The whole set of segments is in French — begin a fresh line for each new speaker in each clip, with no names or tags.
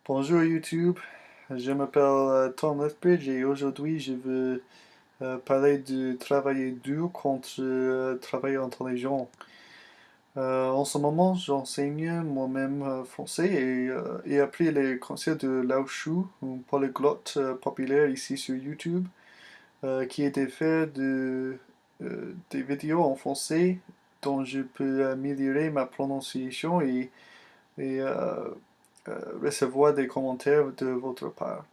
Bonjour YouTube, je m'appelle Tom Lethbridge et aujourd'hui je veux parler de travailler dur contre travailler intelligent. En ce moment, j'enseigne moi-même français et appris les conseils de Lao Shu, un polyglotte populaire ici sur YouTube, qui était fait des vidéos en français dont je peux améliorer ma prononciation et recevoir des commentaires de votre part.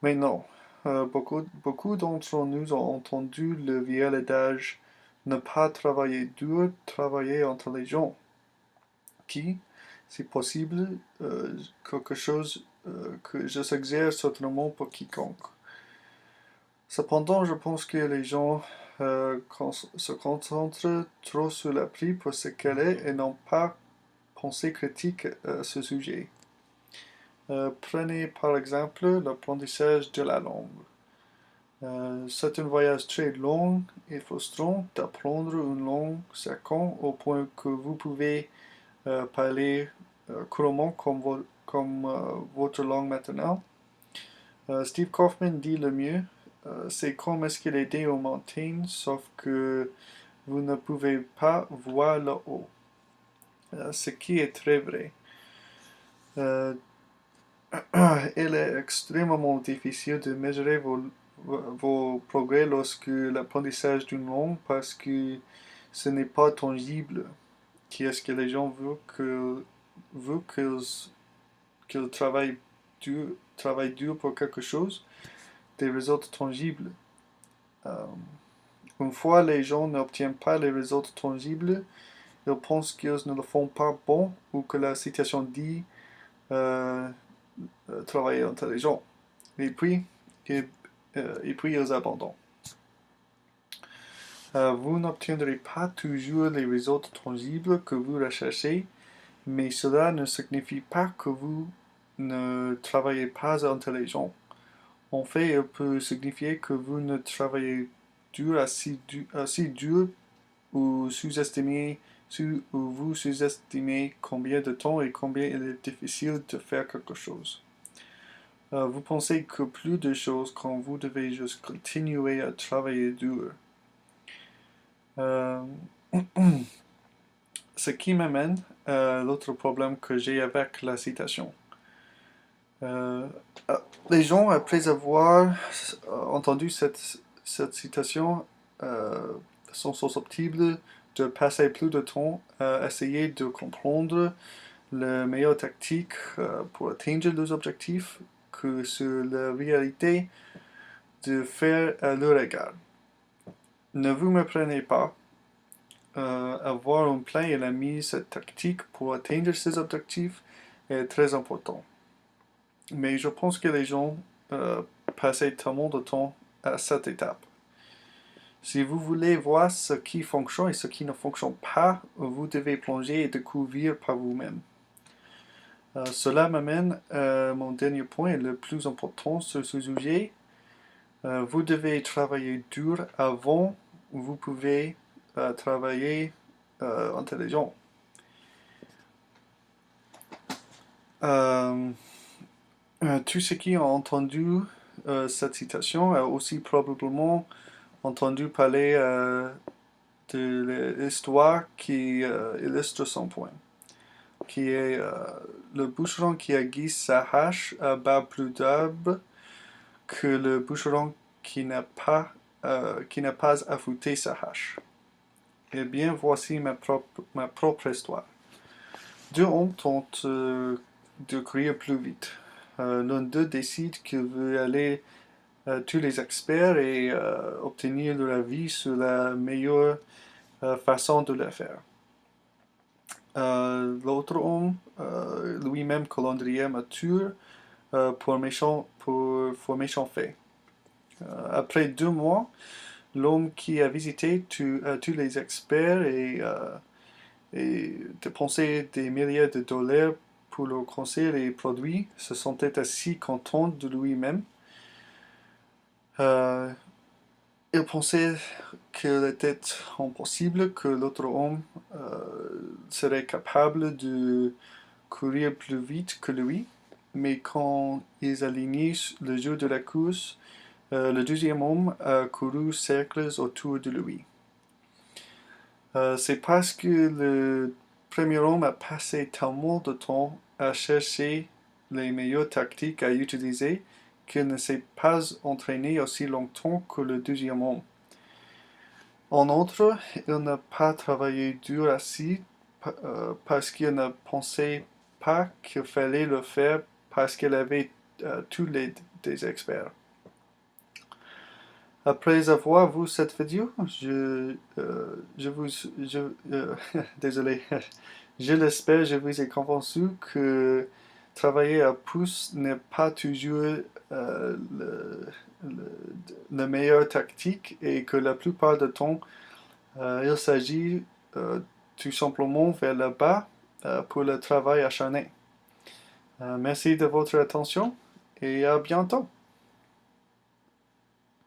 Maintenant, beaucoup d'entre nous ont entendu le vieil adage ne pas travailler dur, travailler intelligent, qui, si possible, quelque chose que je suggère certainement pour quiconque. Cependant, je pense que les gens se concentrent trop sur l'appli pour ce qu'elle est et n'ont pas pensée critique à ce sujet. Prenez par exemple l'apprentissage de la langue. C'est un voyage très long et frustrant d'apprendre une langue second au point que vous pouvez parler couramment comme votre langue maternelle. Steve Kaufman dit le mieux, c'est comme escalader aux montagnes, sauf que vous ne pouvez pas voir le haut. Ce qui est très vrai. Il est extrêmement difficile de mesurer vos progrès lorsque l'apprentissage d'une langue parce que ce n'est pas tangible. Qui est-ce que les gens veulent qu'ils travaillent dur pour quelque chose, des résultats tangibles. Euh, une fois les gens n'obtiennent pas les résultats tangibles, ils pensent qu'ils ne le font pas bon ou que la situation dit euh, travailler intelligent. Et puis, et, et puis ils abandonnent. Vous n'obtiendrez pas toujours les résultats tangibles que vous recherchez, mais cela ne signifie pas que vous ne travaillez pas intelligent. En fait, il peut signifier que vous ne travaillez assez dur ou vous sous-estimez combien de temps et combien il est difficile de faire quelque chose. Vous pensez que plus de choses quand vous devez juste continuer à travailler dur. Ce qui m'amène à l'autre problème que j'ai avec la citation. Les gens, après avoir entendu cette citation, sont susceptibles de passer plus de temps à essayer de comprendre la meilleure tactique pour atteindre leurs objectifs que sur la réalité de faire à leur égard. Ne vous méprenez pas. Avoir un plan et la mise tactique pour atteindre ces objectifs est très important. Mais je pense que les gens passent tellement de temps à cette étape. Si vous voulez voir ce qui fonctionne et ce qui ne fonctionne pas, vous devez plonger et découvrir par vous-même. Cela m'amène à mon dernier point et le plus important sur ce sujet. Vous devez travailler dur avant vous pouvez travailler intelligent. Tous ceux qui ont entendu cette citation ont aussi probablement entendu parler de l'histoire qui illustre son point, qui est le bûcheron qui aiguise sa hache bat plus d'herbe que le bûcheron qui n'a pas affûté sa hache. Eh bien, voici ma propre histoire. Deux hommes tentent de courir plus vite. L'un d'eux décide qu'il veut aller à tous les experts et obtenir leur avis sur la meilleure façon de le faire. L'autre homme, lui-même calendrier mature, pour méchant fait. Après 2 mois, l'homme qui a visité tous les experts et dépensé des milliers de dollars pour leur conseil et produits se sentait assez content de lui-même. Il pensait qu'il était impossible que l'autre homme serait capable de courir plus vite que lui. mais quand ils alignaient le jour de la course, le deuxième homme a couru cercles autour de lui. C'est parce que le premier homme a passé tellement de temps à chercher les meilleures tactiques à utiliser qu'il ne s'est pas entraîné aussi longtemps que le deuxième homme. En outre, il n'a pas travaillé dur assez parce qu'il ne pensait pas qu'il fallait le faire parce qu'il avait tous les des experts. Après avoir vu cette vidéo, désolé, je l'espère, je vous ai convaincu que travailler à pouce n'est pas toujours la meilleure tactique et que la plupart du temps, il s'agit tout simplement vers le bas pour le travail acharné. Merci de votre attention et à bientôt.